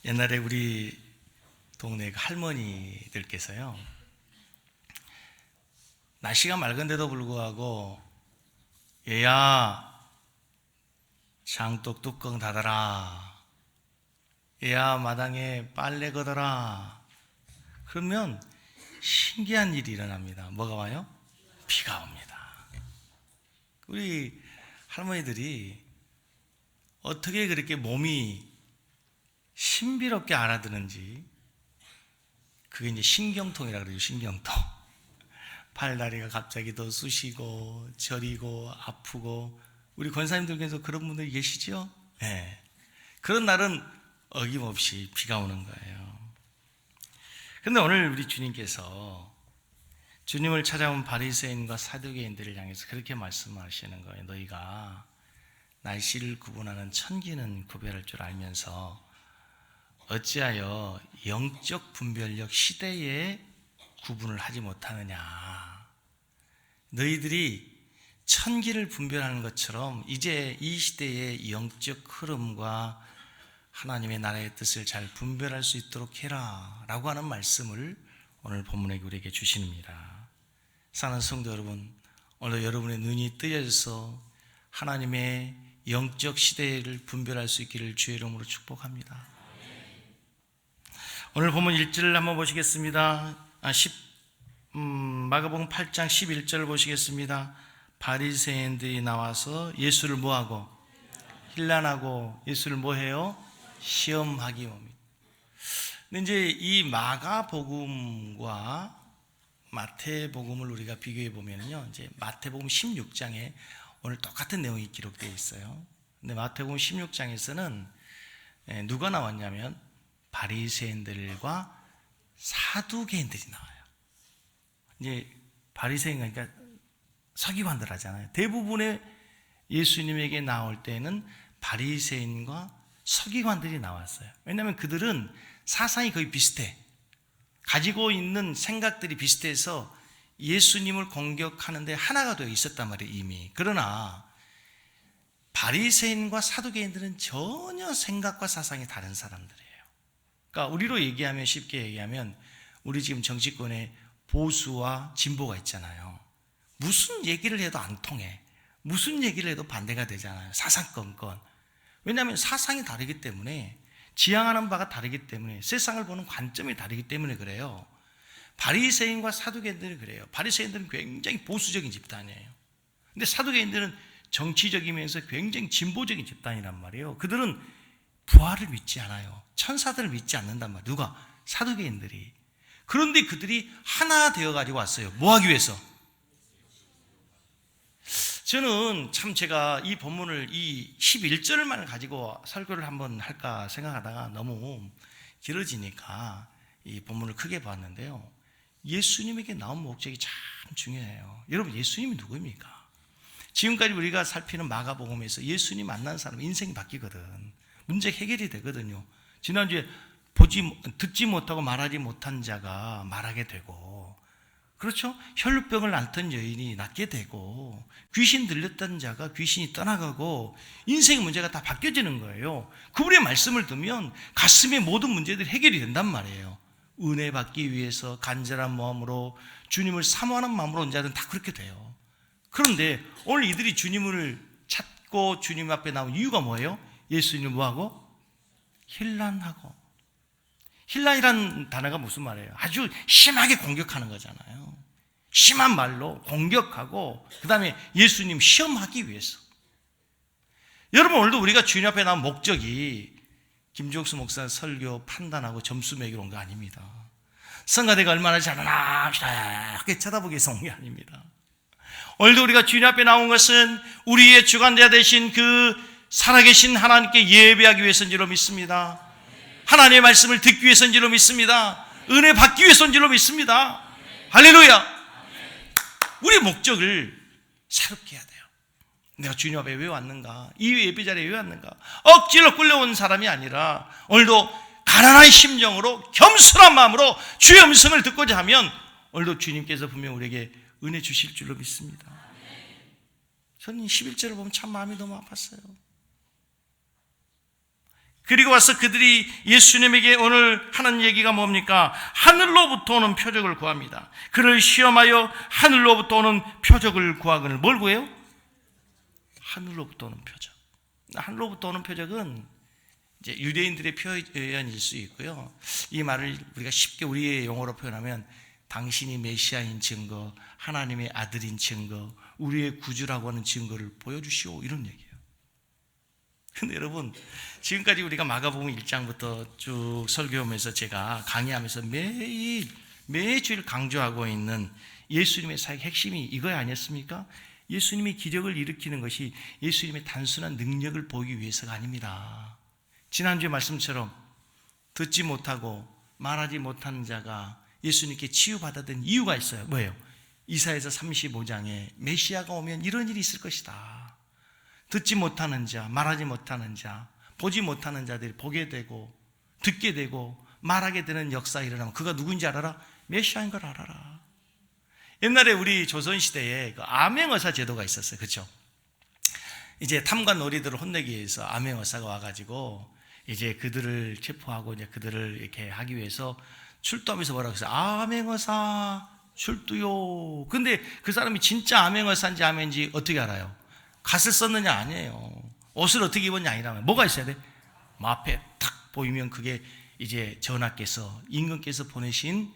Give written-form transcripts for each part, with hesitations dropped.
옛날에 우리 동네 할머니들께서요, 날씨가 맑은데도 불구하고 얘야 장독 뚜껑 닫아라, 얘야 마당에 빨래 걷어라. 그러면 신기한 일이 일어납니다. 뭐가 와요? 비가 옵니다. 우리 할머니들이 어떻게 그렇게 몸이 신비롭게 알아듣는지, 그게 이제 신경통이라고 그러죠. 신경통. 팔다리가 갑자기 더 쑤시고 저리고 아프고. 우리 권사님들께서 그런 분들이 계시죠? 네. 그런 날은 어김없이 비가 오는 거예요. 그런데 오늘 우리 주님께서 주님을 찾아온 바리새인과 사두개인들을 향해서 그렇게 말씀하시는 거예요. 너희가 날씨를 구분하는 천기는 구별할 줄 알면서 어찌하여 영적 분별력 시대에 구분을 하지 못하느냐. 너희들이 천기를 분별하는 것처럼 이제 이 시대의 영적 흐름과 하나님의 나라의 뜻을 잘 분별할 수 있도록 해라 라고 하는 말씀을 오늘 본문에 우리에게 주십니다. 사랑하는 성도 여러분, 오늘 여러분의 눈이 뜨여져서 하나님의 영적 시대를 분별할 수 있기를 주의 이름으로 축복합니다. 오늘 본문 1절을 한번 보시겠습니다. 마가복음 8장 11절 보시겠습니다. 바리새인들이 나와서 예수를 뭐하고? 힐난하고. 예수를 뭐해요? 시험하기 옵니다. 근데 이제 이 마가복음과 마태복음을 우리가 비교해 보면요, 이제 마태복음 16장에 오늘 똑같은 내용이 기록되어 있어요. 근데 마태복음 16장에서는 누가 나왔냐면 바리새인들과 사두개인들이 나와요. 이제 바리새인, 그러니까 서기관들 하잖아요. 대부분의 예수님에게 나올 때는 바리새인과 서기관들이 나왔어요. 왜냐하면 그들은 사상이 거의 비슷해. 가지고 있는 생각들이 비슷해서 예수님을 공격하는데 하나가 되어 있었단 말이에요, 이미. 그러나 바리새인과 사두개인들은 전혀 생각과 사상이 다른 사람들이에요. 그러니까 우리로 얘기하면, 쉽게 얘기하면 우리 지금 정치권에 보수와 진보가 있잖아요. 무슨 얘기를 해도 안 통해. 무슨 얘기를 해도 반대가 되잖아요. 사상건건. 왜냐하면 사상이 다르기 때문에, 지향하는 바가 다르기 때문에, 세상을 보는 관점이 다르기 때문에 그래요. 바리새인과 사두개인들이 그래요. 바리새인들은 굉장히 보수적인 집단이에요. 근데 사두개인들은 정치적이면서 굉장히 진보적인 집단이란 말이에요. 그들은 부활을 믿지 않아요. 천사들을 믿지 않는단 말이에요. 누가? 사두개인들이. 그런데 그들이 하나 되어가지고 왔어요. 뭐 하기 위해서? 저는 참 제가 이 본문을, 이 11절만 가지고 설교를 한번 할까 생각하다가 너무 길어지니까 이 본문을 크게 봤는데요. 예수님에게 나온 목적이 참 중요해요. 여러분, 예수님이 누구입니까? 지금까지 우리가 살피는 마가복음에서 예수님 만난 사람 인생이 바뀌거든. 문제 해결이 되거든요. 지난주에 듣지 못하고 말하지 못한 자가 말하게 되고, 그렇죠? 혈루병을 앓던 여인이 낫게 되고, 귀신 들렸던 자가 귀신이 떠나가고, 인생의 문제가 다 바뀌어지는 거예요. 그분의 말씀을 듣면 가슴의 모든 문제들이 해결이 된단 말이에요. 은혜 받기 위해서 간절한 마음으로, 주님을 사모하는 마음으로 온 자들은 다 그렇게 돼요. 그런데 오늘 이들이 주님을 찾고 주님 앞에 나온 이유가 뭐예요? 예수님을 뭐하고? 힐난하고. 힐난이라는 단어가 무슨 말이에요? 아주 심하게 공격하는 거잖아요. 심한 말로 공격하고, 그 다음에 예수님 시험하기 위해서. 여러분, 오늘도 우리가 주님 앞에 나온 목적이 김종수 목사 설교 판단하고 점수 매기로 온 거 아닙니다. 성가대가 얼마나 잘하나 이렇게 쳐다보기 위해서 온 게 아닙니다. 오늘도 우리가 주님 앞에 나온 것은 우리의 주관자 되신 그 살아계신 하나님께 예배하기 위해서인 줄로 믿습니다. 하나님의 말씀을 듣기 위해서인 줄로 믿습니다. 은혜 받기 위해서인 줄로 믿습니다. 할렐루야. 우리의 목적을 새롭게 해야 돼요. 내가 주님 앞에 왜 왔는가? 이 예배 자리에 왜 왔는가? 억지로 끌려온 사람이 아니라 오늘도 가난한 심정으로, 겸손한 마음으로 주의 음성을 듣고자 하면 오늘도 주님께서 분명 우리에게 은혜 주실 줄로 믿습니다. 저는 11절을 보면 참 마음이 너무 아팠어요. 그리고 와서 그들이 예수님에게 오늘 하는 얘기가 뭡니까? 하늘로부터 오는 표적을 구합니다. 그를 시험하여 하늘로부터 오는 표적을 구하거늘. 뭘 구해요? 하늘로부터 오는 표적. 하늘로부터 오는 표적은 이제 유대인들의 표현일 수 있고요. 이 말을 우리가 쉽게 우리의 용어로 표현하면 당신이 메시아인 증거, 하나님의 아들인 증거, 우리의 구주라고 하는 증거를 보여주시오, 이런 얘기예요. 근데 여러분, 지금까지 우리가 마가복음 1장부터 쭉 설교하면서 제가 강의하면서 매주일 강조하고 있는 예수님의 사역의 핵심이 이거 아니었습니까? 예수님이 기적을 일으키는 것이 예수님의 단순한 능력을 보이기 위해서가 아닙니다. 지난주의 말씀처럼 듣지 못하고 말하지 못하는 자가 예수님께 치유받았던 이유가 있어요. 뭐예요? 이사야서 35장에 메시아가 오면 이런 일이 있을 것이다. 듣지 못하는 자, 말하지 못하는 자, 보지 못하는 자들이 보게 되고 듣게 되고 말하게 되는 역사가 일어나면 그가 누군지 알아라? 메시아인 걸 알아라. 옛날에 우리 조선시대에 그 암행어사 제도가 있었어요. 그렇죠? 이제 탐관 놀이들을 혼내기 위해서 암행어사가 와가지고 이제 그들을 체포하고 이제 그들을 이렇게 하기 위해서 출두하면서 뭐라고 했어요? 암행어사 출두요. 근데 그 사람이 진짜 암행어사인지 암행인지 어떻게 알아요? 갓을 썼느냐? 아니에요. 옷을 어떻게 입었냐? 아니라면 뭐가 있어야 돼? 앞에 탁 보이면 그게 이제 전하께서, 임금께서 보내신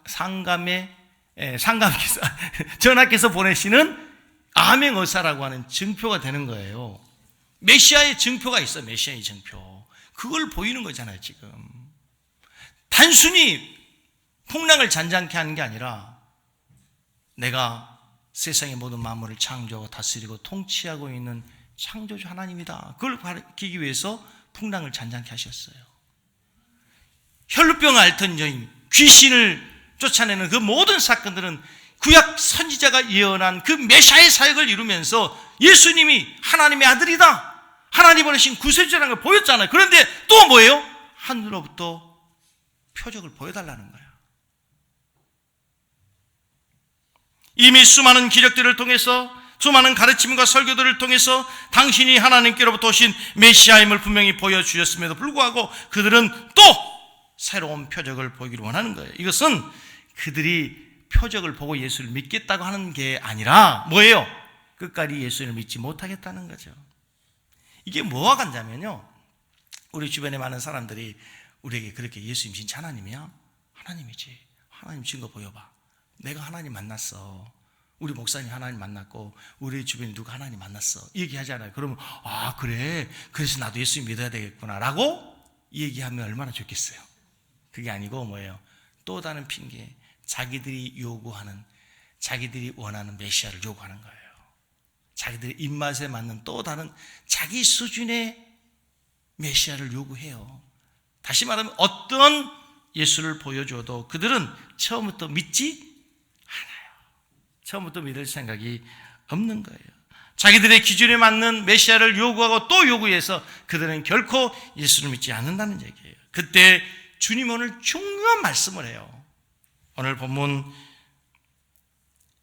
상감께서 전하께서 보내시는 암행어사라고 하는 증표가 되는 거예요. 메시아의 증표가 있어요. 메시아의 증표. 그걸 보이는 거잖아요. 지금 단순히 풍랑을 잔잔케 하는 게 아니라 내가 세상의 모든 만물을 창조하고 다스리고 통치하고 있는 창조주 하나님이다. 그걸 가리키기 위해서 풍랑을 잔잔케 하셨어요. 혈루병을 앓던 여인, 귀신을 쫓아내는 그 모든 사건들은 구약 선지자가 예언한 그 메시아의 사역을 이루면서 예수님이 하나님의 아들이다, 하나님 보내신 구세주라는 걸 보였잖아요. 그런데 또 뭐예요? 하늘로부터 표적을 보여달라는 거예요. 이미 수많은 기적들을 통해서, 수많은 가르침과 설교들을 통해서 당신이 하나님께로부터 오신 메시아임을 분명히 보여주셨음에도 불구하고 그들은 또 새로운 표적을 보기를 원하는 거예요. 이것은 그들이 표적을 보고 예수를 믿겠다고 하는 게 아니라 뭐예요? 끝까지 예수를 믿지 못하겠다는 거죠. 이게 뭐와 관계냐면요, 우리 주변에 많은 사람들이 우리에게 그렇게 예수님 진짜 하나님이야? 하나님이지. 하나님 증거 보여봐. 내가 하나님 만났어. 우리 목사님 하나님 만났고 우리 주변에 누가 하나님 만났어. 얘기하잖아요. 그러면 아 그래? 그래서 나도 예수님 믿어야 되겠구나 라고 얘기하면 얼마나 좋겠어요. 그게 아니고 뭐예요? 또 다른 핑계, 자기들이 요구하는, 자기들이 원하는 메시아를 요구하는 거예요. 자기들의 입맛에 맞는 또 다른 자기 수준의 메시아를 요구해요. 다시 말하면 어떤 예수를 보여줘도 그들은 처음부터 믿지 않아요. 처음부터 믿을 생각이 없는 거예요. 자기들의 기준에 맞는 메시아를 요구하고 또 요구해서 그들은 결코 예수를 믿지 않는다는 얘기예요. 그때 주님 오늘 중요한 말씀을 해요. 오늘 본문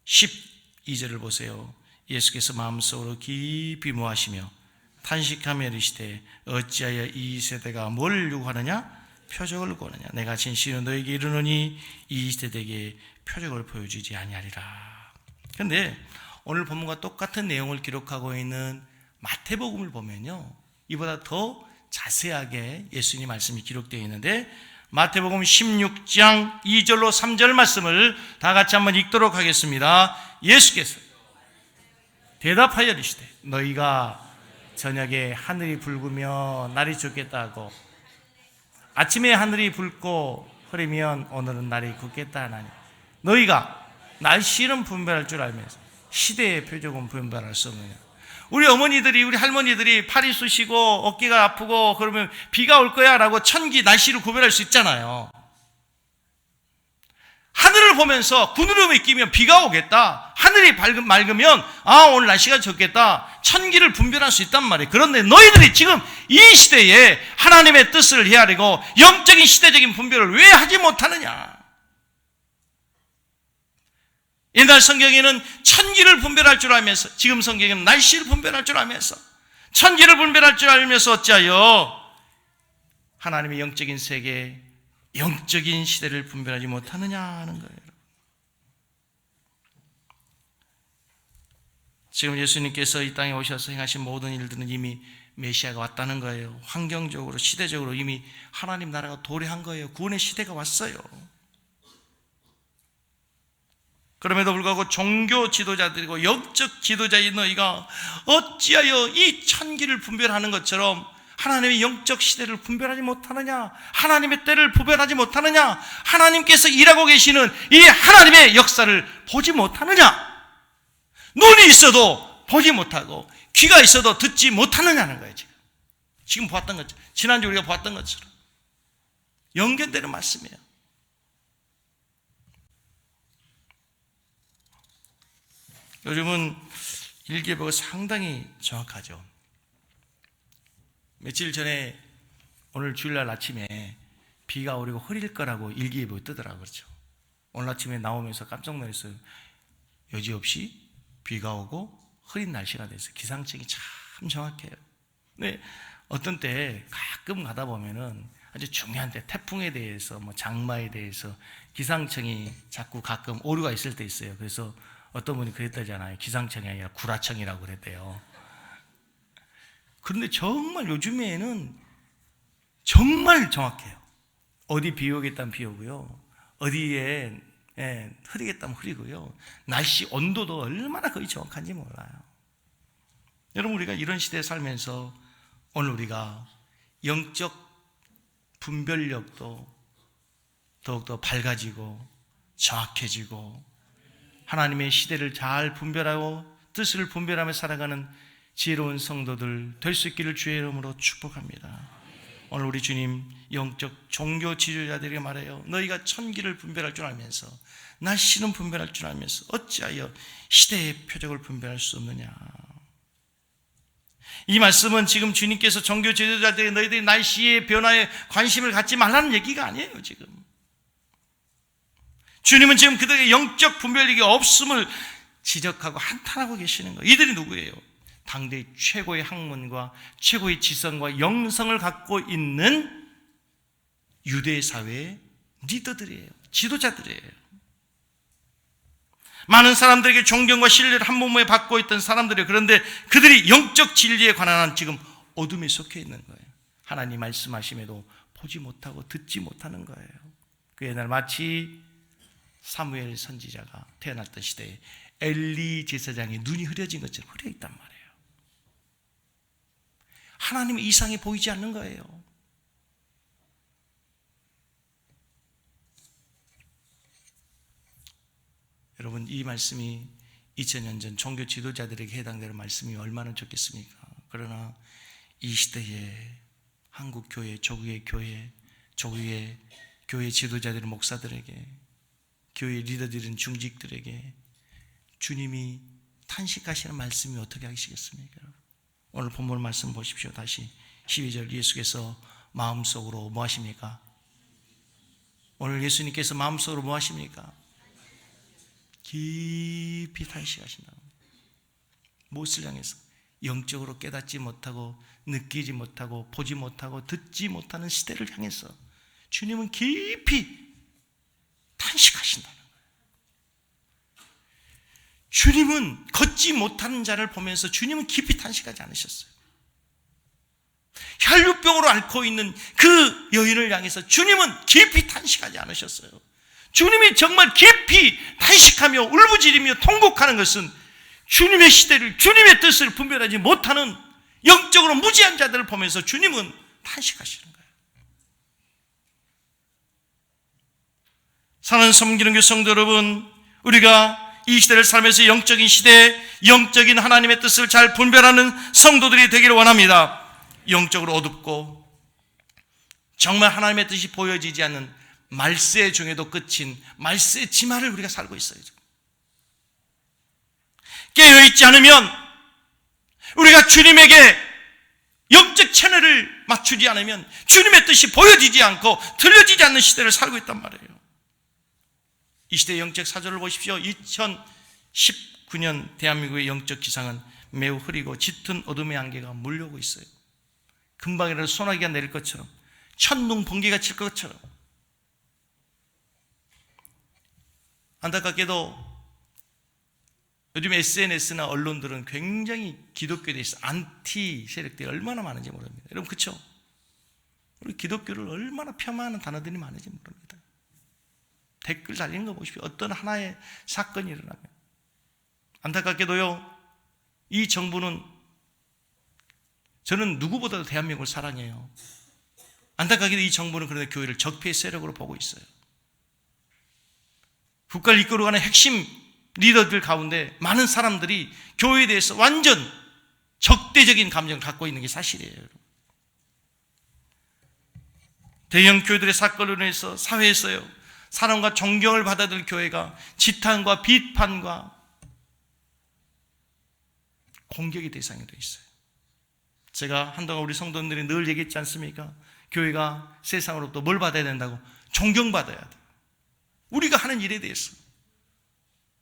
12절을 보세요. 예수께서 마음속으로 깊이 모하시며 탄식하며 이르시되 어찌하여 이 세대가 뭘 요구하느냐? 표적을 구하느냐? 내가 진실로 너에게 이르노니 이 세대에게 표적을 보여주지 아니하리라. 그런데 오늘 본문과 똑같은 내용을 기록하고 있는 마태복음을 보면요, 이보다 더 자세하게 예수님 말씀이 기록되어 있는데, 마태복음 16장 2절로 3절 말씀을 다 같이 한번 읽도록 하겠습니다. 예수께서 대답하여 이르시되 너희가 저녁에 하늘이 붉으며 날이 춥겠다고 아침에 하늘이 붉고 흐리면 오늘은 날이 굳겠다 하나니 너희가 날씨는 분별할 줄 알면서 시대의 표적은 분별할 수 없느냐. 우리 어머니들이, 우리 할머니들이 팔이 쑤시고 어깨가 아프고 그러면 비가 올 거야 라고 천기 날씨를 구별할 수 있잖아요. 하늘을 보면서 구름이 끼면 비가 오겠다, 하늘이 맑으면 아 오늘 날씨가 좋겠다, 천기를 분별할 수 있단 말이에요. 그런데 너희들이 지금 이 시대에 하나님의 뜻을 헤아리고 영적인 시대적인 분별을 왜 하지 못하느냐. 옛날 성경에는 천기를 분별할 줄 알면서, 지금 성경에는 날씨를 분별할 줄 알면서 천기를 분별할 줄 알면서 어찌하여 하나님의 영적인 세계, 영적인 시대를 분별하지 못하느냐 하는 거예요. 지금 예수님께서 이 땅에 오셔서 행하신 모든 일들은 이미 메시아가 왔다는 거예요. 환경적으로, 시대적으로 이미 하나님 나라가 도래한 거예요. 구원의 시대가 왔어요. 그럼에도 불구하고 종교 지도자들이고 영적 지도자인 너희가 어찌하여 이 천기를 분별하는 것처럼 하나님의 영적 시대를 분별하지 못하느냐, 하나님의 때를 분별하지 못하느냐, 하나님께서 일하고 계시는 이 하나님의 역사를 보지 못하느냐, 눈이 있어도 보지 못하고 귀가 있어도 듣지 못하느냐는 거예요. 지금 보았던 것처럼, 지난주 우리가 보았던 것처럼 연결되는 말씀이에요. 요즘은 일기예보가 상당히 정확하죠. 며칠 전에 오늘 주일날 아침에 비가 오리고 흐릴 거라고 일기예보가 뜨더라고요. 그렇죠? 오늘 아침에 나오면서 깜짝 놀랐어요. 여지없이 비가 오고 흐린 날씨가 돼서 기상청이 참 정확해요. 근데 어떤 때 가끔 가다 보면은 아주 중요한 때 태풍에 대해서 뭐 장마에 대해서 기상청이 자꾸 가끔 오류가 있을 때 있어요. 그래서 어떤 분이 그랬다잖아요. 기상청이 아니라 구라청이라고 그랬대요. 그런데 정말 요즘에는 정말 정확해요. 어디 비 오겠다면 비 오고요. 어디에 흐리겠다면 흐리고요. 날씨 온도도 얼마나 거의 정확한지 몰라요. 여러분, 우리가 이런 시대에 살면서 오늘 우리가 영적 분별력도 더욱더 밝아지고 정확해지고 하나님의 시대를 잘 분별하고 뜻을 분별하며 살아가는 지혜로운 성도들 될 수 있기를 주의 이름으로 축복합니다. 오늘 우리 주님 영적 종교 지도자들에게 말해요. 너희가 천기를 분별할 줄 알면서 날씨는 분별할 줄 알면서 어찌하여 시대의 표적을 분별할 수 없느냐. 이 말씀은 지금 주님께서 종교 지도자들이 너희들이 날씨의 변화에 관심을 갖지 말라는 얘기가 아니에요. 지금 주님은 지금 그들에게 영적 분별력이 없음을 지적하고 한탄하고 계시는 거예요. 이들이 누구예요? 당대 최고의 학문과 최고의 지성과 영성을 갖고 있는 유대 사회의 리더들이에요. 지도자들이에요. 많은 사람들에게 존경과 신뢰를 한 몸에 받고 있던 사람들이에요. 그런데 그들이 영적 진리에 관한 한 지금 어둠에 속해 있는 거예요. 하나님 말씀하심에도 보지 못하고 듣지 못하는 거예요. 그 옛날 마치 사무엘 선지자가 태어났던 시대에 엘리 제사장의 눈이 흐려진 것처럼 흐려 있단 말이에요. 하나님의 이상이 보이지 않는 거예요. 여러분, 이 말씀이 2000년 전 종교 지도자들에게 해당되는 말씀이 얼마나 좋겠습니까? 그러나 이 시대에 한국 교회, 조국의 교회, 조국의 교회 지도자들, 목사들에게, 교회 리더들인 중직들에게 주님이 탄식하시는 말씀이 어떻게 하시겠습니까? 오늘 본문 말씀 보십시오. 다시 12절 예수께서 마음속으로 뭐 하십니까? 오늘 예수님께서 마음속으로 뭐 하십니까? 깊이 탄식하신다고. 무엇을 향해서? 영적으로 깨닫지 못하고 느끼지 못하고 보지 못하고 듣지 못하는 시대를 향해서 주님은 깊이 탄식하신다는 거예요. 주님은 걷지 못하는 자를 보면서 주님은 깊이 탄식하지 않으셨어요. 혈루병으로 앓고 있는 그 여인을 향해서 주님은 깊이 탄식하지 않으셨어요. 주님이 정말 깊이 탄식하며 울부짖으며 통곡하는 것은 주님의 시대를, 주님의 뜻을 분별하지 못하는 영적으로 무지한 자들을 보면서 주님은 탄식하시는 거예요. 사랑하는 섬기는 성도 여러분, 우리가 이 시대를 살면서 영적인 시대, 영적인 하나님의 뜻을 잘 분별하는 성도들이 되기를 원합니다. 영적으로 어둡고 정말 하나님의 뜻이 보여지지 않는 말세 중에도 끝인 말세 지마를 우리가 살고 있어요. 깨어있지 않으면, 우리가 주님에게 영적 채널을 맞추지 않으면 주님의 뜻이 보여지지 않고 들려지지 않는 시대를 살고 있단 말이에요. 이 시대의 영적 사조를 보십시오. 2019년 대한민국의 영적 기상은 매우 흐리고 짙은 어둠의 안개가 물려오고 있어요. 금방이라도 소나기가 내릴 것처럼, 천둥 번개가 칠 것처럼. 안타깝게도 요즘 SNS나 언론들은 굉장히 기독교에 대해서 안티 세력들이 얼마나 많은지 모릅니다. 여러분 그렇죠? 우리 기독교를 얼마나 폄하하는 단어들이 많은지 모릅니다. 댓글 달리는 거 보십시오. 어떤 하나의 사건이 일어나면. 안타깝게도요, 이 정부는, 저는 누구보다도 대한민국을 사랑해요. 안타깝게도 이 정부는 그런데 교회를 적폐의 세력으로 보고 있어요. 국가를 이끌어가는 핵심 리더들 가운데 많은 사람들이 교회에 대해서 완전 적대적인 감정을 갖고 있는 게 사실이에요. 대형 교회들의 사건으로 인해서 사회에서요, 사랑과 존경을 받아야 될 교회가 지탄과 비판과 공격의 대상이 되어 있어요. 제가 한동안 우리 성도님들이 늘 얘기했지 않습니까? 교회가 세상으로부터 뭘 받아야 된다고? 존경받아야 돼. 우리가 하는 일에 대해서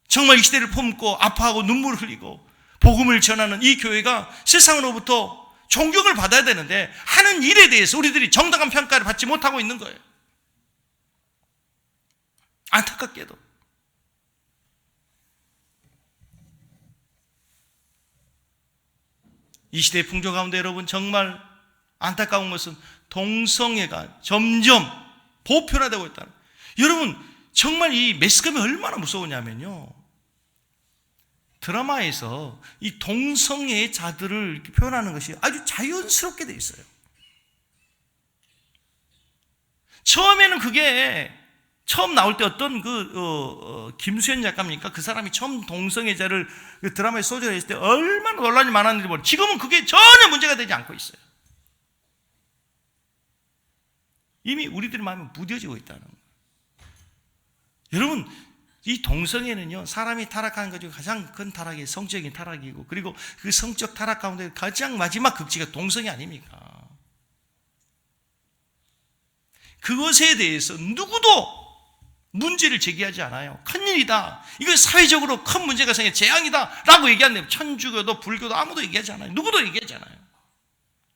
정말 이 시대를 품고 아파하고 눈물을 흘리고 복음을 전하는 이 교회가 세상으로부터 존경을 받아야 되는데 하는 일에 대해서 우리들이 정당한 평가를 받지 못하고 있는 거예요. 안타깝게도. 이 시대의 풍조 가운데 여러분 정말 안타까운 것은 동성애가 점점 보편화되고 있다는 거예요. 여러분 정말 이 매스컴이 얼마나 무서우냐면요, 드라마에서 이 동성애의 자들을 이렇게 표현하는 것이 아주 자연스럽게 돼 있어요. 처음에는 그게 처음 나올 때 어떤 김수현 작가입니까? 그 사람이 처음 동성애자를 그 드라마에 소재로 했을 때 얼마나 논란이 많았는지 모르겠어요. 지금은 그게 전혀 문제가 되지 않고 있어요. 이미 우리들의 마음이 무뎌지고 있다는 거예요. 여러분, 이 동성애는요, 사람이 타락하는 것 중에 가장 큰 타락이 성적인 타락이고, 그리고 그 성적 타락 가운데 가장 마지막 극치가 동성애 아닙니까? 그것에 대해서 누구도 문제를 제기하지 않아요. 큰일이다, 이거 사회적으로 큰 문제가 생겨 재앙이다 라고 얘기하는데 천주교도 불교도 아무도 얘기하지 않아요. 누구도 얘기하지 않아요.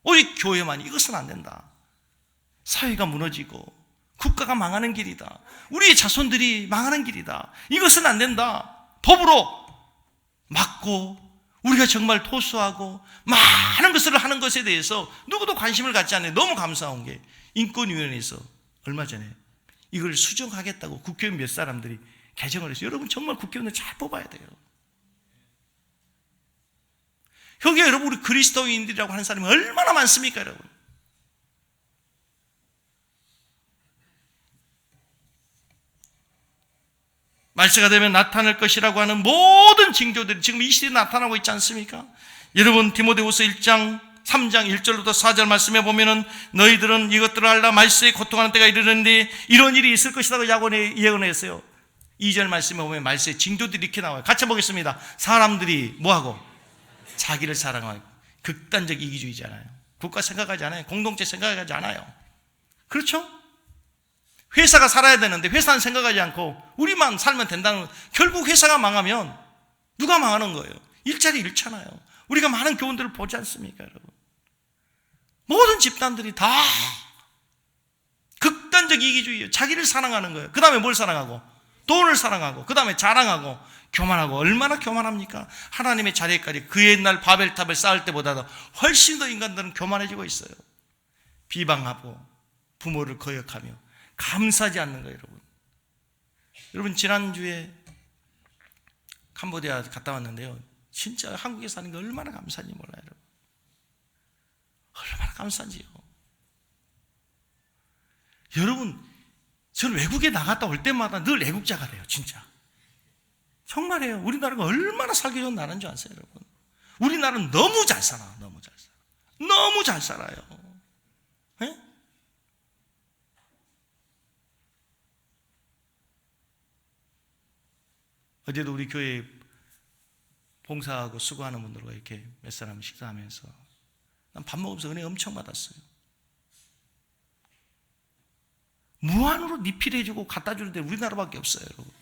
오직 교회만 이것은 안 된다, 사회가 무너지고 국가가 망하는 길이다, 우리의 자손들이 망하는 길이다, 이것은 안 된다, 법으로 막고 우리가 정말 토수하고 많은 것을 하는 것에 대해서 누구도 관심을 갖지 않아요. 너무 감사한 게 인권위원회에서 얼마 전에 이걸 수정하겠다고 국회의원 몇 사람들이 개정을 했어요. 여러분 정말 국회의원을 잘 뽑아야 돼요. 여기에 여러분 우리 그리스도인들이라고 하는 사람이 얼마나 많습니까 여러분? 말세가 되면 나타날 것이라고 하는 모든 징조들이 지금 이 시대에 나타나고 있지 않습니까? 여러분 디모데후서 1장 3장 1절부터 4절 말씀해 보면은 너희들은 이것들을 알라 말세에 고통하는 때가 이르는데 이런 일이 있을 것이라고 예언했어요. 2절 말씀에 보면 말세의 징조들이 이렇게 나와요. 같이 보겠습니다. 사람들이 뭐하고? 자기를 사랑하고 극단적 이기주의잖아요. 국가 생각하지 않아요. 공동체 생각하지 않아요. 그렇죠? 회사가 살아야 되는데 회사는 생각하지 않고 우리만 살면 된다는, 결국 회사가 망하면 누가 망하는 거예요? 일자리 잃잖아요. 우리가 많은 교훈들을 보지 않습니까 여러분? 모든 집단들이 다 극단적 이기주의예요. 자기를 사랑하는 거예요. 그 다음에 뭘 사랑하고? 돈을 사랑하고, 그 다음에 자랑하고, 교만하고. 얼마나 교만합니까? 하나님의 자리에까지 그 옛날 바벨탑을 쌓을 때보다도 훨씬 더 인간들은 교만해지고 있어요. 비방하고 부모를 거역하며 감사하지 않는 거예요 여러분. 여러분 지난주에 캄보디아 갔다 왔는데요, 진짜 한국에 사는 게 얼마나 감사한지 몰라요 여러분. 얼마나 감사한지요. 여러분 저는 외국에 나갔다 올 때마다 늘 애국자가 돼요. 진짜 정말이에요. 우리나라가 얼마나 살기 좋은 나라인 줄 아세요 여러분? 우리나라는 너무 잘 살아. 너무 잘 살아. 너무 잘 살아요. 네? 어제도 우리 교회 봉사하고 수고하는 분들과 이렇게 몇 사람 식사하면서 난 밥 먹으면서 은혜 엄청 받았어요. 무한으로 리필해주고 갖다 주는데 우리나라밖에 없어요 여러분.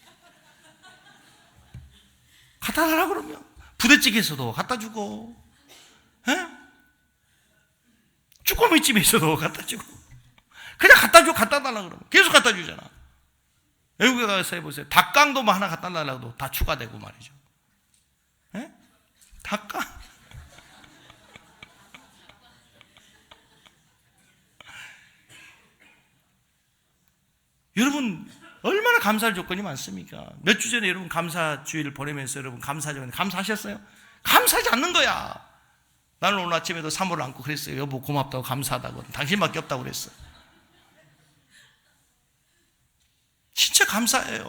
갖다 달라고 그러면 부대찌개에서도 갖다 주고, 쭈꾸미집에서도 갖다 주고, 그냥 갖다 줘, 갖다 달라 그러면 계속 갖다 주잖아. 외국에 가서 해보세요. 닭강도 뭐 하나 갖다 달라고 다 추가되고 말이죠. 닭강. 여러분, 얼마나 감사할 조건이 많습니까? 몇 주 전에 여러분 감사주의를 보내면서 여러분 감사하셨어요? 감사하지 않는 거야. 나는 오늘 아침에도 사모를 안고 그랬어요. 여보 고맙다고 감사하다고. 당신밖에 없다고 그랬어요. 진짜 감사해요.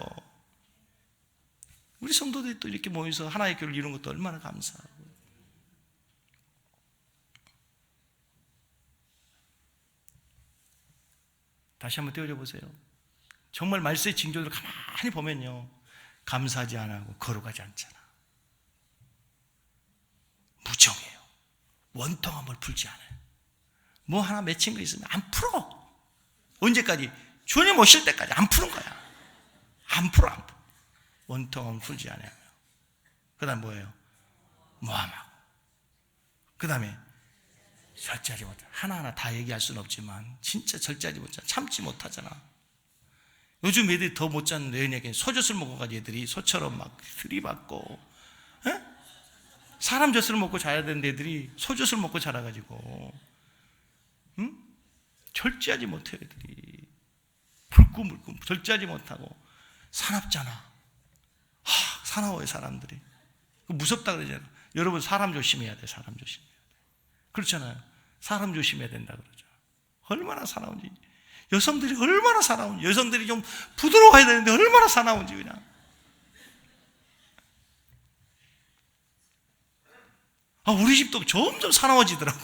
우리 성도들이 또 이렇게 모여서 하나의 교회를 이루는 것도 얼마나 감사하고. 다시 한번 떠올려 보세요. 정말 말세의 징조들을 가만히 보면요, 감사하지 않고 거룩하지 않잖아. 무정해요. 원통함을 풀지 않아요. 뭐 하나 맺힌 거 있으면 안 풀어. 언제까지? 주님 오실 때까지 안 푸는 거야. 안 풀어. 원통함을 풀지 않아요. 그 다음 뭐예요? 모함하고. 그 다음에 절제하지 못해. 하나하나 다 얘기할 수는 없지만 진짜 절제하지 못하잖아. 참지 못하잖아. 요즘 애들이 더 못 자는 애에게 소젖을 먹어가지고 애들이 소처럼 막 들이받고, 사람 젖을 먹고 자야 되는 애들이 소젖을 먹고 자라가지고, 절제하지 못해요. 애들이 불끈불끈 절제하지 못하고 사납잖아. 사나워요 사람들이. 무섭다 그러잖아요. 여러분 사람 조심해야 돼. 사람 조심해야 돼. 그렇잖아요. 사람 조심해야 된다 그러죠. 얼마나 사나운지. 여성들이 얼마나 사나운지. 여성들이 좀 부드러워야 되는데 얼마나 사나운지 그냥. 우리 집도 점점 사나워지더라고.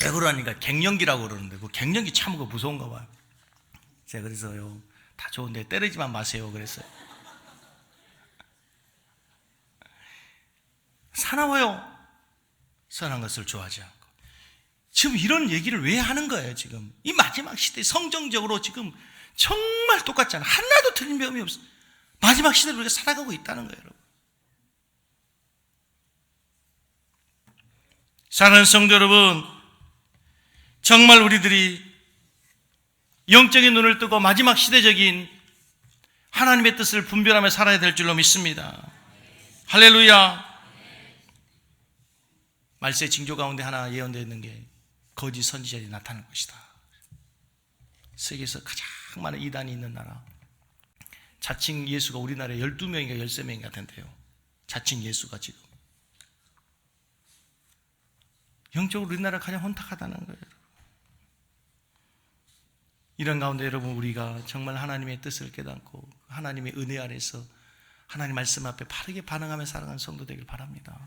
왜 그러니까 갱년기라고 그러는데 그 갱년기 참 무서운가 봐요. 제가 그래서요, 다 좋은데 때리지만 마세요 그랬어요. 사나워요. 선한 것을 좋아하지 않고. 지금 이런 얘기를 왜 하는 거예요? 지금 이 마지막 시대에 성경적으로 지금 정말 똑같잖아요. 하나도 틀린 점이 없어. 마지막 시대를 우리가 살아가고 있다는 거예요, 여러분. 사랑하는 성도 여러분, 정말 우리들이 영적인 눈을 뜨고 마지막 시대적인 하나님의 뜻을 분별하며 살아야 될 줄로 믿습니다. 할렐루야. 말세의 징조 가운데 하나 예언되어 있는 게 거짓 선지자들이 나타날 것이다. 세계에서 가장 많은 이단이 있는 나라, 자칭 예수가 우리나라에 12명인가 13명인가 된대요. 자칭 예수가 지금 영적으로 우리나라가 가장 혼탁하다는 거예요. 이런 가운데 여러분, 우리가 정말 하나님의 뜻을 깨닫고 하나님의 은혜 아래서 하나님 말씀 앞에 바르게 반응하며 살아가는 성도 되길 바랍니다.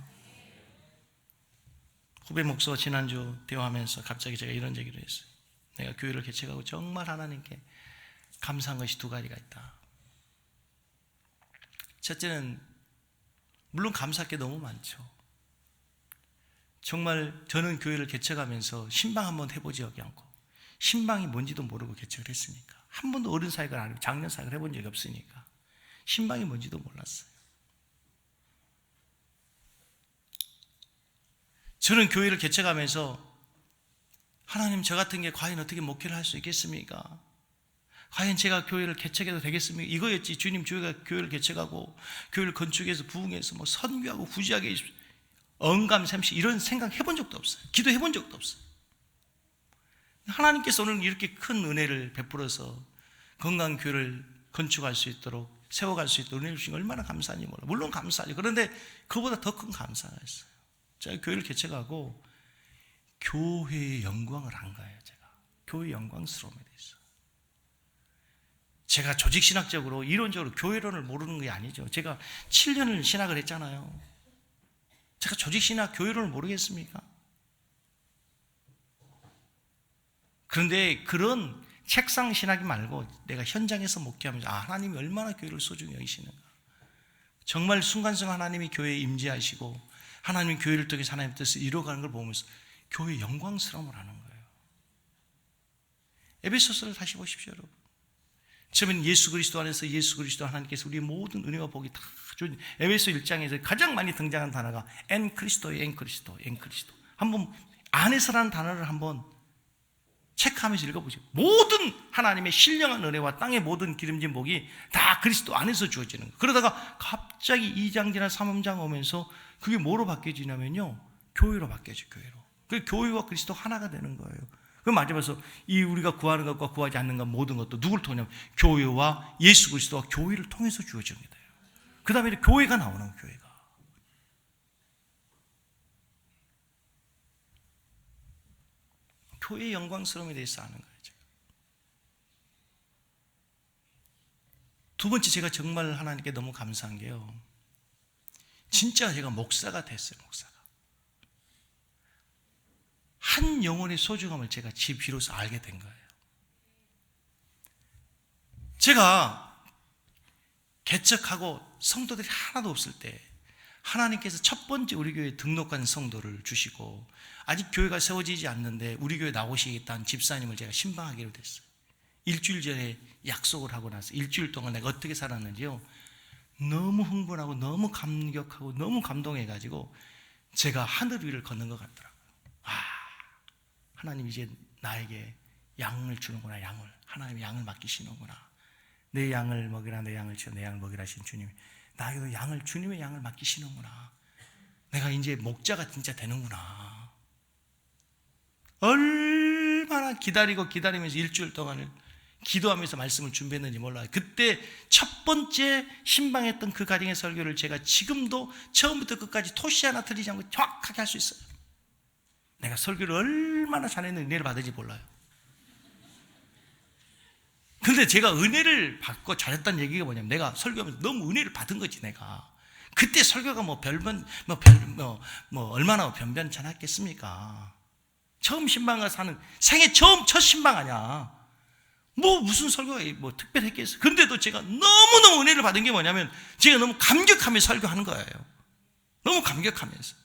후배 목사와 지난주 대화하면서 갑자기 제가 이런 얘기를 했어요. 내가 교회를 개척하고 정말 하나님께 감사한 것이 두 가지가 있다. 첫째는 물론 감사할 게 너무 많죠. 정말 저는 교회를 개척하면서 신방 한번 해보지 않고 신방이 뭔지도 모르고 개척을 했으니까, 한 번도 어른 사역을 안 하고 장년 사역을 해본 적이 없으니까 신방이 뭔지도 몰랐어요. 저는 교회를 개척하면서 하나님, 저 같은 게 과연 어떻게 목회를 할 수 있겠습니까? 과연 제가 교회를 개척해도 되겠습니까? 이거였지. 주님, 저희가 교회를 개척하고 교회를 건축해서 부흥해서 뭐 선교하고 후지하게 언감샘시 이런 생각 해본 적도 없어요. 기도해본 적도 없어요. 하나님께서 오늘 이렇게 큰 은혜를 베풀어서 건강한 교회를 건축할 수 있도록, 세워갈 수 있도록 은혜를 주신 거 얼마나 감사한지 몰라요. 물론 감사하죠. 그런데 그보다 더 큰 감사가 있어요. 제가 교회를 개척하고 교회의 영광을 한 거예요. 제가 교회의 영광스러움에 대해서. 제가 조직신학적으로 이론적으로 교회론을 모르는 게 아니죠. 제가 7년을 신학을 했잖아요. 제가 조직신학 교회론을 모르겠습니까? 그런데 그런 책상 신학이 말고 내가 현장에서 목회하면서 하나님이 얼마나 교회를 소중히 여기시는가, 정말 순간순간 하나님이 교회에 임재하시고 하나님이 교회를 통해서 하나님의 뜻을 이루어가는 걸 보면서 교회의 영광스러움을 하는 거예요. 에베소서를 다시 보십시오, 여러분. 처음에는 예수 그리스도 안에서 예수 그리스도 하나님께서 우리의 모든 은혜와 복이 다 준 에베소 1장에서 가장 많이 등장한 단어가 엔 그리스도예요. 엔 그리스도, 엔 그리스도. 한번 안에서라는 단어를 한번 체크하면서 읽어보세요. 모든 하나님의 신령한 은혜와 땅의 모든 기름진 복이 다 그리스도 안에서 주어지는 거예요. 그러다가 갑자기 2장이나 3장 오면서 그게 뭐로 바뀌어지냐면요, 교회로 바뀌어져요. 교회로. 그 교회와 그리스도 하나가 되는 거예요. 그 말하면서 이 우리가 구하는 것과 구하지 않는 것 모든 것도 누구를 통하냐면 교회와 예수 그리스도와 교회를 통해서 주어집니다. 그 다음에 교회가 나오는 거예요. 교회가. 교회의 영광스러움에 대해서 아는 거예요. 두 번째, 제가 정말 하나님께 너무 감사한 게요, 진짜 제가 목사가 됐어요. 목사가. 한 영혼의 소중함을 제가 비로소 알게 된 거예요. 제가 개척하고 성도들이 하나도 없을 때 하나님께서 첫 번째 우리 교회에 등록한 성도를 주시고, 아직 교회가 세워지지 않는데 우리 교회 나오시겠다는 집사님을 제가 신방하기로 됐어요. 일주일 전에 약속을 하고 나서 일주일 동안 내가 어떻게 살았는지요, 너무 흥분하고 너무 감격하고 너무 감동해가지고 제가 하늘 위를 걷는 것 같더라고요. 하나님 이제 나에게 양을 주는구나. 양을. 하나님이 양을 맡기시는구나. 내 양을 먹이라, 내 양을 치워 내 양을 먹이라 하신 주님이 나에게도 양을, 주님의 양을 맡기시는구나. 내가 이제 목자가 진짜 되는구나. 얼마나 기다리면서 일주일 동안을 기도하면서 말씀을 준비했는지 몰라요. 그때 첫 번째 신방했던 그 가정의 설교를 제가 지금도 처음부터 끝까지 토시 하나 틀리지 않고 정확하게 할 수 있어요. 내가 설교를 얼마나 잘했는지 은혜를 받은지 몰라요. 근데 제가 은혜를 받고 잘했다는 얘기가 뭐냐면, 내가 설교하면서 너무 은혜를 받은 거지. 내가 그때 설교가 얼마나 변변찮았겠습니까? 처음 신방 가서 하는 생애 첫 신방 아니야. 무슨 설교가 특별했겠어. 근데도 제가 너무너무 은혜를 받은 게 뭐냐면, 제가 너무 감격하면서 설교하는 거예요. 너무 감격하면서.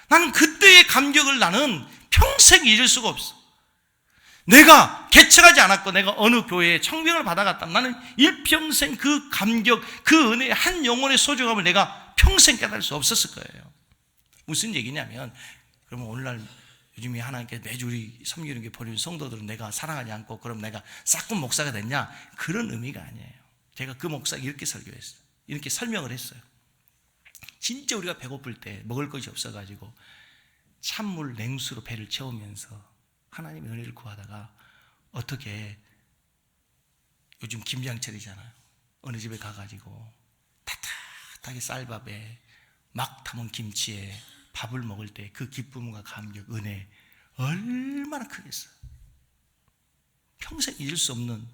나는 그때의 감격을 나는 평생 잊을 수가 없어. 내가 개척하지 않았고 내가 어느 교회에 청빙을 받아갔다면 나는 일평생 그 감격, 그 은혜의 한 영혼의 소중함을 내가 평생 깨달을 수 없었을 거예요. 무슨 얘기냐면, 그러면 오늘날 요즘에 하나님께 매주 우리 섬기는 게 버리는 성도들은 내가 사랑하지 않고 그럼 내가 싹군 목사가 됐냐? 그런 의미가 아니에요. 제가 그 목사가 이렇게 설교했어요. 이렇게 설명을 했어요. 진짜 우리가 배고플 때 먹을 것이 없어가지고 찬물 냉수로 배를 채우면서 하나님의 은혜를 구하다가, 어떻게 요즘 김장철이잖아요. 어느 집에 가가지고 따뜻하게 쌀밥에 막 담은 김치에 밥을 먹을 때 그 기쁨과 감격, 은혜 얼마나 크겠어요. 평생 잊을 수 없는,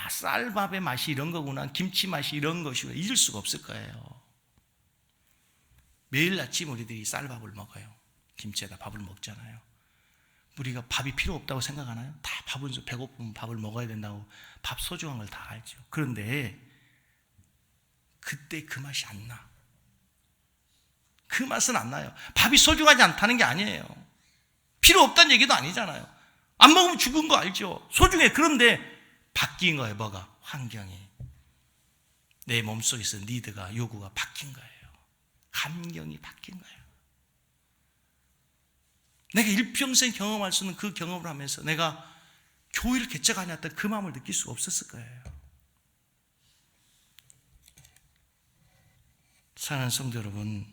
쌀밥의 맛이 이런 거구나, 김치 맛이 이런 것이구나, 잊을 수가 없을 거예요. 매일 아침 우리들이 쌀밥을 먹어요. 김치에다 밥을 먹잖아요. 우리가 밥이 필요 없다고 생각하나요? 다 밥은, 배고프면 밥을 먹어야 된다고 밥 소중한 걸 다 알죠. 그런데 그때 그 맛이 안 나. 그 맛은 안 나요. 밥이 소중하지 않다는 게 아니에요. 필요 없다는 얘기도 아니잖아요. 안 먹으면 죽은 거 알죠. 소중해. 그런데 바뀐 거예요. 뭐가? 환경이. 내 몸속에서 니드가, 요구가 바뀐 거예요. 감경이 바뀐 거예요. 내가 일평생 경험할 수 있는 그 경험을 하면서 내가 교회를 개척하냐 했던 그 마음을 느낄 수가 없었을 거예요. 사랑하는 성도 여러분,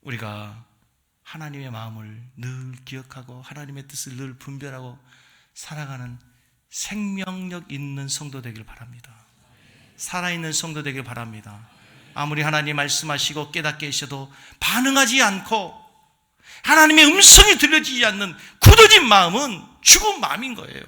우리가 하나님의 마음을 늘 기억하고 하나님의 뜻을 늘 분별하고 살아가는 생명력 있는 성도 되길 바랍니다. 살아있는 성도 되길 바랍니다. 아무리 하나님 말씀하시고 깨닫게 하셔도 반응하지 않고 하나님의 음성이 들려지지 않는 굳어진 마음은 죽은 마음인 거예요.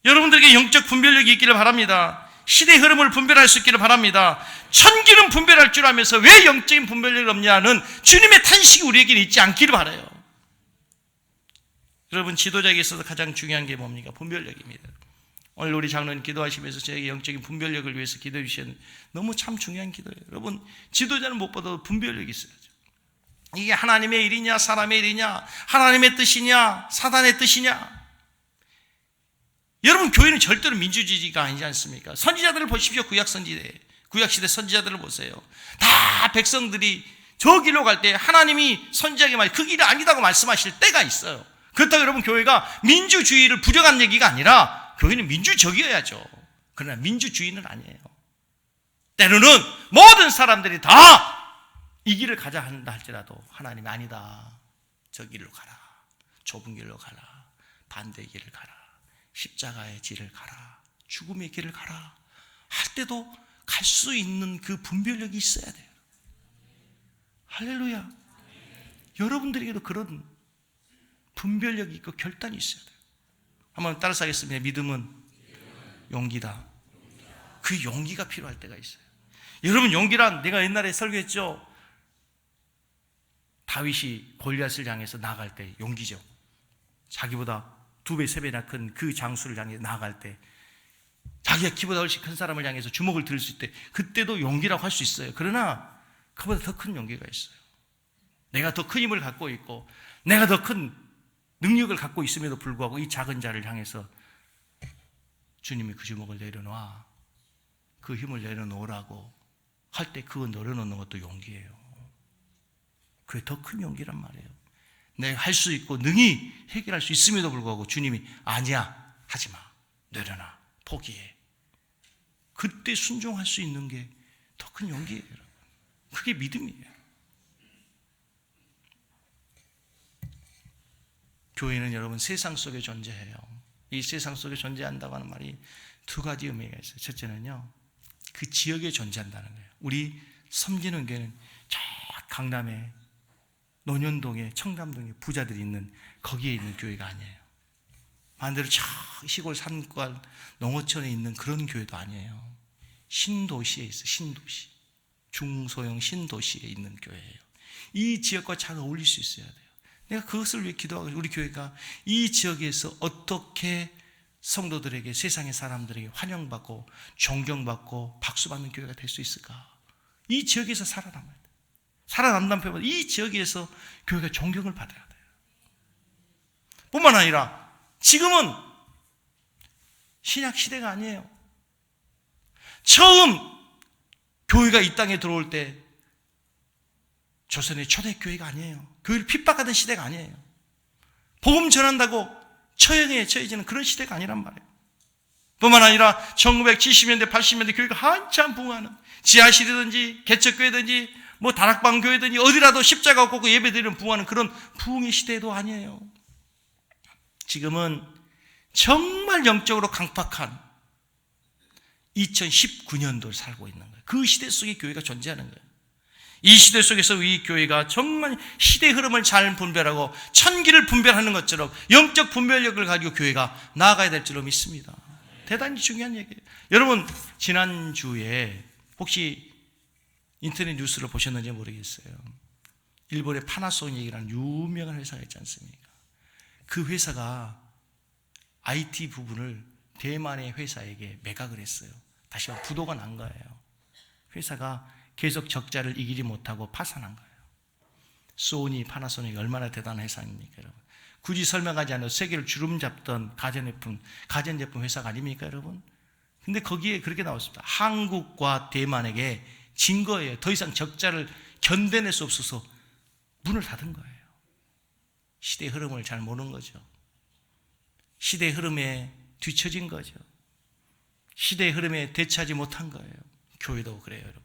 여러분들에게 영적 분별력이 있기를 바랍니다. 시대의 흐름을 분별할 수 있기를 바랍니다. 천기는 분별할 줄 알면서 왜 영적인 분별력이 없냐는 주님의 탄식이 우리에게 있지 않기를 바라요. 여러분, 지도자에게 있어서 가장 중요한 게 뭡니까? 분별력입니다. 오늘 우리 장로님 기도하시면서 저에게 영적인 분별력을 위해서 기도해 주시는 너무 참 중요한 기도예요. 여러분, 지도자는 무엇보다도 분별력이 있어야죠. 이게 하나님의 일이냐 사람의 일이냐, 하나님의 뜻이냐 사단의 뜻이냐, 여러분, 교회는 절대로 민주주의가 아니지 않습니까? 선지자들을 보십시오. 구약시대 선지자들을 보세요. 다 백성들이 저 길로 갈 때 하나님이 선지자에게 그 길이 아니다고 말씀하실 때가 있어요. 그렇다고 여러분, 교회가 민주주의를 부정한 얘기가 아니라 교회는 민주적이어야죠. 그러나 민주주의는 아니에요. 때로는 모든 사람들이 다 이 길을 가자 한다 할지라도 하나님이 아니다, 저 길로 가라, 좁은 길로 가라, 반대의 길을 가라, 십자가의 길을 가라, 죽음의 길을 가라 할 때도 갈 수 있는 그 분별력이 있어야 돼요. 할렐루야. 여러분들에게도 그런 분별력이 있고 결단이 있어야 돼요. 한번 따라서 하겠습니다. 믿음은 용기다. 그 용기가 필요할 때가 있어요. 여러분, 용기란, 내가 옛날에 설교했죠. 다윗이 골리앗을 향해서 나아갈 때 용기죠. 자기보다 2배, 3배나 큰 그 장수를 향해 나아갈 때, 자기가 키보다 훨씬 큰 사람을 향해서 주먹을 들 수 있을 때, 그때도 용기라고 할 수 있어요. 그러나 그보다 더 큰 용기가 있어요. 내가 더 큰 힘을 갖고 있고 내가 더 큰 능력을 갖고 있음에도 불구하고 이 작은 자를 향해서 주님이 그 주먹을 내려놔, 그 힘을 내려놓으라고 할 때 그거 내려놓는 것도 용기예요. 그게 더 큰 용기란 말이에요. 내가 할 수 있고 능히 해결할 수 있음에도 불구하고 주님이 아니야, 하지마, 내려놔, 포기해. 그때 순종할 수 있는 게 더 큰 용기예요. 여러분. 그게 믿음이에요. 교회는 여러분 세상 속에 존재해요. 이 세상 속에 존재한다고 하는 말이 두 가지 의미가 있어요. 첫째는요, 그 지역에 존재한다는 거예요. 우리 섬기는 교회는 저 강남에, 논현동에, 청담동에 부자들이 있는 거기에 있는 교회가 아니에요. 반대로 저 시골 산골 농어촌에 있는 그런 교회도 아니에요. 신도시에 있어요. 신도시, 중소형 신도시에 있는 교회예요. 이 지역과 잘 어울릴 수 있어야 돼요. 내가 그것을 위해 기도하고, 우리 교회가 이 지역에서 어떻게 성도들에게, 세상의 사람들에게 환영받고 존경받고 박수받는 교회가 될 수 있을까? 이 지역에서 살아남아야 돼요. 살아남는 표현은 이 지역에서 교회가 존경을 받아야 돼요. 뿐만 아니라 지금은 신약 시대가 아니에요. 처음 교회가 이 땅에 들어올 때 조선의 초대교회가 아니에요. 교회를 핍박하던 시대가 아니에요. 복음 전한다고 처형에 처해지는 그런 시대가 아니란 말이에요. 뿐만 아니라 1970년대 80년대 교회가 한참 부흥하는, 지하실이든지 개척교회든지 뭐 다락방 교회든지 어디라도 십자가 꽂고 예배드리는 부흥하는 그런 부흥의 시대도 아니에요. 지금은 정말 영적으로 강팍한 2019년도를 살고 있는 거예요. 그 시대 속에 교회가 존재하는 거예요. 이 시대 속에서 이 교회가 정말 시대 흐름을 잘 분별하고 천기를 분별하는 것처럼 영적 분별력을 가지고 교회가 나아가야 될 줄로 믿습니다. 대단히 중요한 얘기예요. 여러분, 지난주에 혹시 인터넷 뉴스를 보셨는지 모르겠어요. 일본의 파나소닉이라는 유명한 회사가 있지 않습니까? 그 회사가 IT 부분을 대만의 회사에게 매각을 했어요. 다시 말해 부도가 난 거예요. 회사가 계속 적자를 이기지 못하고 파산한 거예요. 소니, 파나소닉이 얼마나 대단한 회사입니까, 여러분? 굳이 설명하지 않아도 세계를 주름잡던 가전제품 회사가 아닙니까, 여러분? 근데 거기에 그렇게 나왔습니다. 한국과 대만에게 진 거예요. 더 이상 적자를 견뎌낼 수 없어서 문을 닫은 거예요. 시대의 흐름을 잘 모르는 거죠. 시대의 흐름에 뒤처진 거죠. 시대의 흐름에 대처하지 못한 거예요. 교회도 그래요, 여러분.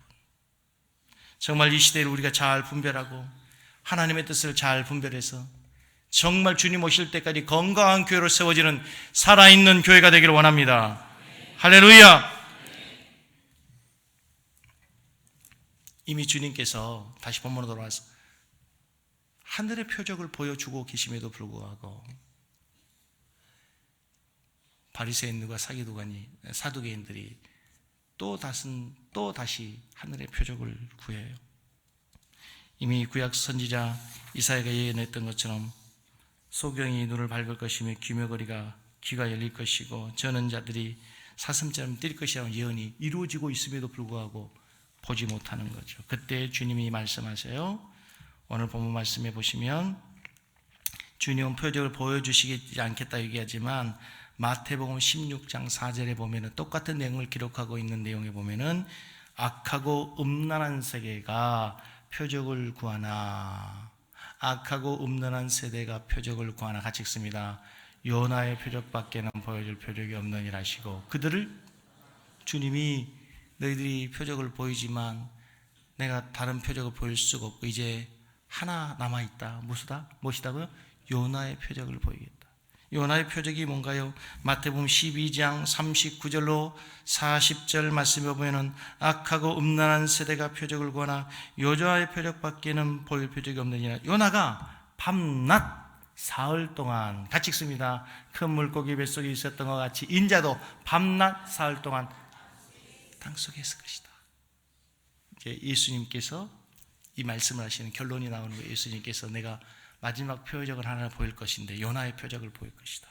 정말 이 시대를 우리가 잘 분별하고 하나님의 뜻을 잘 분별해서 정말 주님 오실 때까지 건강한 교회로 세워지는 살아있는 교회가 되기를 원합니다. 할렐루야! 이미 주님께서, 다시 본문으로 돌아와서 하늘의 표적을 보여주고 계심에도 불구하고 바리새인들과 사두개인들이 또 다시 하늘의 표적을 구해요. 이미 구약 선지자 이사야가 예언했던 것처럼 소경이 눈을 밝을 것이며 귀가 열릴 것이고 저는 자들이 사슴처럼 뛸 것이라는 예언이 이루어지고 있음에도 불구하고 보지 못하는 거죠. 그때 주님이 말씀하세요. 오늘 본문 말씀해 보시면 주님은 표적을 보여주시지 않겠다 얘기하지만 마태복음 16장 4절에 보면은 똑같은 내용을 기록하고 있는 내용에 보면은 악하고 음란한 세계가 표적을 구하나, 악하고 음란한 세대가 표적을 구하나, 같이 읽습니다. 요나의 표적밖에는 보여줄 표적이 없느니라 하시고, 그들을, 주님이 너희들이 표적을 보이지만 내가 다른 표적을 보일 수가 없고 이제 하나 남아있다. 무엇이다고요? 요나의 표적을 보이겠다. 요나의 표적이 뭔가요? 마태복음 12장 39절로 40절 말씀에 보면은 악하고 음란한 세대가 표적을 구하나 요나의 표적밖에는 보일 표적이 없느니라. 요나가 밤낮 사흘 동안, 같이 읽습니다. 큰 물고기 뱃속에 있었던 것 같이 인자도 밤낮 사흘 동안 땅속에 있을 것이다. 이제 예수님께서 이 말씀을 하시는 결론이 나오는 거예요. 예수님께서 내가 마지막 표적을 하나 보일 것인데 요나의 표적을 보일 것이다.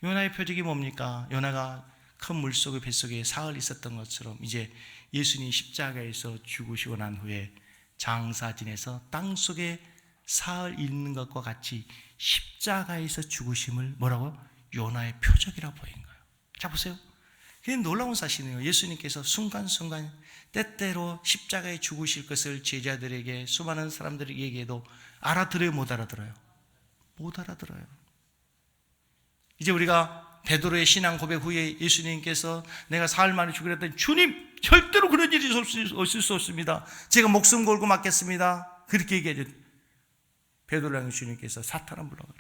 요나의 표적이 뭡니까? 요나가 큰 물속의 뱃속에 사흘 있었던 것처럼 이제 예수님이 십자가에서 죽으시고 난 후에 장사 지내서 땅속에 사흘 있는 것과 같이 십자가에서 죽으심을 뭐라고? 요나의 표적이라고 보인 거예요. 자 보세요. 그게 놀라운 사실이에요. 예수님께서 순간순간 때때로 십자가에 죽으실 것을 제자들에게, 수많은 사람들에게도 알아들어요? 못 알아들어요? 못 알아들어요. 이제 우리가 베드로의 신앙 고백 후에 예수님께서 내가 사흘 만에 죽으려 했더니 주님 절대로 그런 일이 없을 수 없습니다. 제가 목숨 걸고 맡겠습니다. 그렇게 얘기하죠. 베드로랑 주님께서 사탄아 물러가라.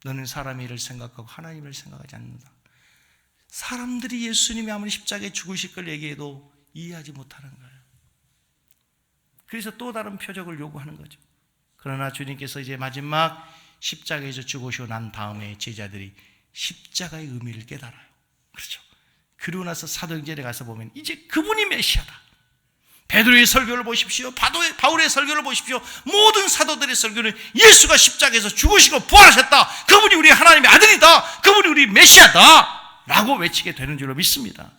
너는 사람의 일을 생각하고 하나님을 생각하지 않는다. 사람들이 예수님이 아무리 십자가에 죽으실 걸 얘기해도 이해하지 못하는 거예요. 그래서 또 다른 표적을 요구하는 거죠. 그러나 주님께서 이제 마지막 십자가에서 죽으시고 난 다음에 제자들이 십자가의 의미를 깨달아요. 그렇죠. 그리고 나서 사도행전에 가서 보면 이제 그분이 메시아다. 베드로의 설교를 보십시오. 바울의 설교를 보십시오. 모든 사도들의 설교는 예수가 십자가에서 죽으시고 부활하셨다. 그분이 우리 하나님의 아들이다. 그분이 우리 메시아다. 라고 외치게 되는 줄로 믿습니다.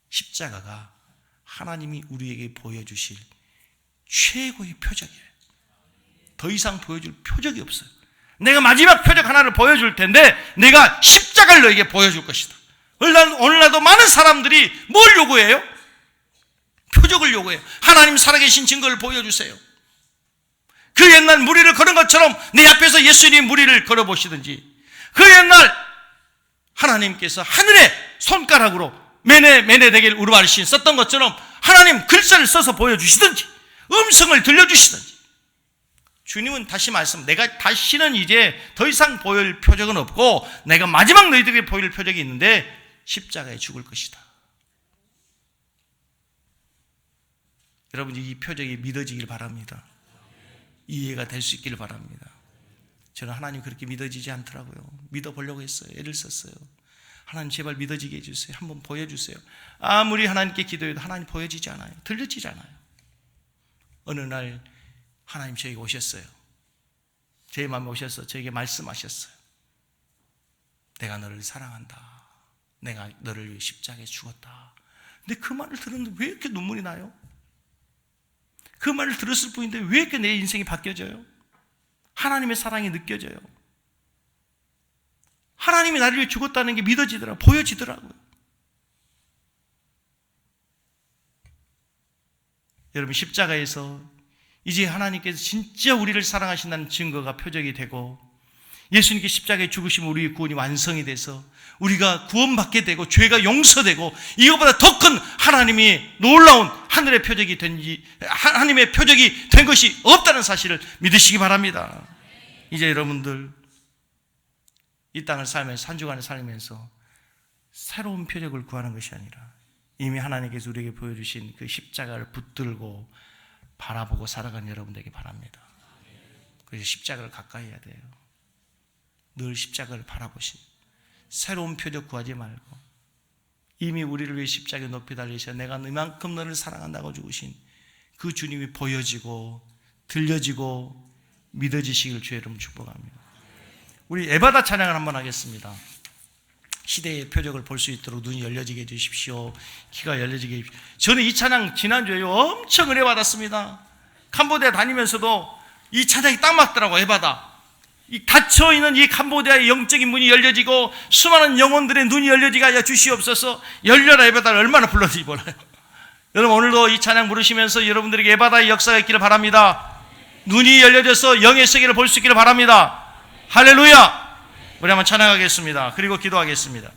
십자가가 하나님이 우리에게 보여주실 최고의 표적이에요. 더 이상 보여줄 표적이 없어요. 내가 마지막 표적 하나를 보여줄 텐데 내가 십자가를 너에게 보여줄 것이다. 오늘날도 많은 사람들이 뭘 요구해요? 표적을 요구해요. 하나님 살아계신 증거를 보여주세요. 그 옛날 무리를 걸은 것처럼 내 앞에서 예수님 무리를 걸어보시든지, 그 옛날 하나님께서 하늘에 손가락으로 메네데겔 우르바르신 썼던 것처럼 하나님 글자를 써서 보여주시든지 음성을 들려주시든지. 주님은 다시 내가 다시는 이제 더 이상 보일 표적은 없고 내가 마지막 너희들에게 보일 표적이 있는데 십자가에 죽을 것이다. 여러분 이 표적이 믿어지길 바랍니다. 이해가 될 수 있기를 바랍니다. 저는 하나님 그렇게 믿어지지 않더라고요. 믿어보려고 했어요. 애를 썼어요. 하나님 제발 믿어지게 해주세요. 한번 보여주세요. 아무리 하나님께 기도해도 하나님 보여지지 않아요. 들려지지 않아요. 어느 날 하나님 저에게 오셨어요. 제 마음에 오셔서 저에게 말씀하셨어요. 내가 너를 사랑한다. 내가 너를 위해 십자가에 죽었다. 근데 그 말을 들었는데 왜 이렇게 눈물이 나요? 그 말을 들었을 뿐인데 왜 이렇게 내 인생이 바뀌어져요? 하나님의 사랑이 느껴져요. 하나님이 나를 위해 죽었다는 게 믿어지더라고요. 보여지더라고요. 여러분 십자가에서 이제 하나님께서 진짜 우리를 사랑하신다는 증거가 표적이 되고, 예수님께 십자가에 죽으시면 우리의 구원이 완성이 돼서 우리가 구원받게 되고 죄가 용서되고 이것보다 더 큰 하나님이 놀라운 하늘의 표적이 하나님의 표적이 된 것이 없다는 사실을 믿으시기 바랍니다. 이제 여러분들 이 땅을 살면서 한 주간을 살면서 새로운 표적을 구하는 것이 아니라 이미 하나님께서 우리에게 보여주신 그 십자가를 붙들고 바라보고 살아가는 여러분들에게 바랍니다. 그래서 십자가를 가까이 해야 돼요. 늘 십자가를 바라보시. 새로운 표적 구하지 말고 이미 우리를 위해 십자가에 높이 달리셔 내가 이만큼 너를 사랑한다고 죽으신 그 주님이 보여지고 들려지고 믿어지시길 주의 이름으로 축복합니다. 우리 에바다 찬양을 한번 하겠습니다. 시대의 표적을 볼 수 있도록 눈이 열려지게 해주십시오. 귀가 열려지게 해주십시오. 저는 이 찬양 지난주에 엄청 은혜 받았습니다. 캄보디아 다니면서도 이 찬양이 딱 맞더라고요. 에바다. 이 닫혀있는 이 캄보디아의 영적인 문이 열려지고 수많은 영혼들의 눈이 열려지게 하여 주시옵소서. 열려라 에바다를 얼마나 불렀는지 몰라요. 여러분 오늘도 이 찬양 부르시면서 여러분들에게 에바다의 역사가 있기를 바랍니다. 눈이 열려져서 영의 세계를 볼 수 있기를 바랍니다. 할렐루야. 우리 한번 찬양하겠습니다. 그리고 기도하겠습니다.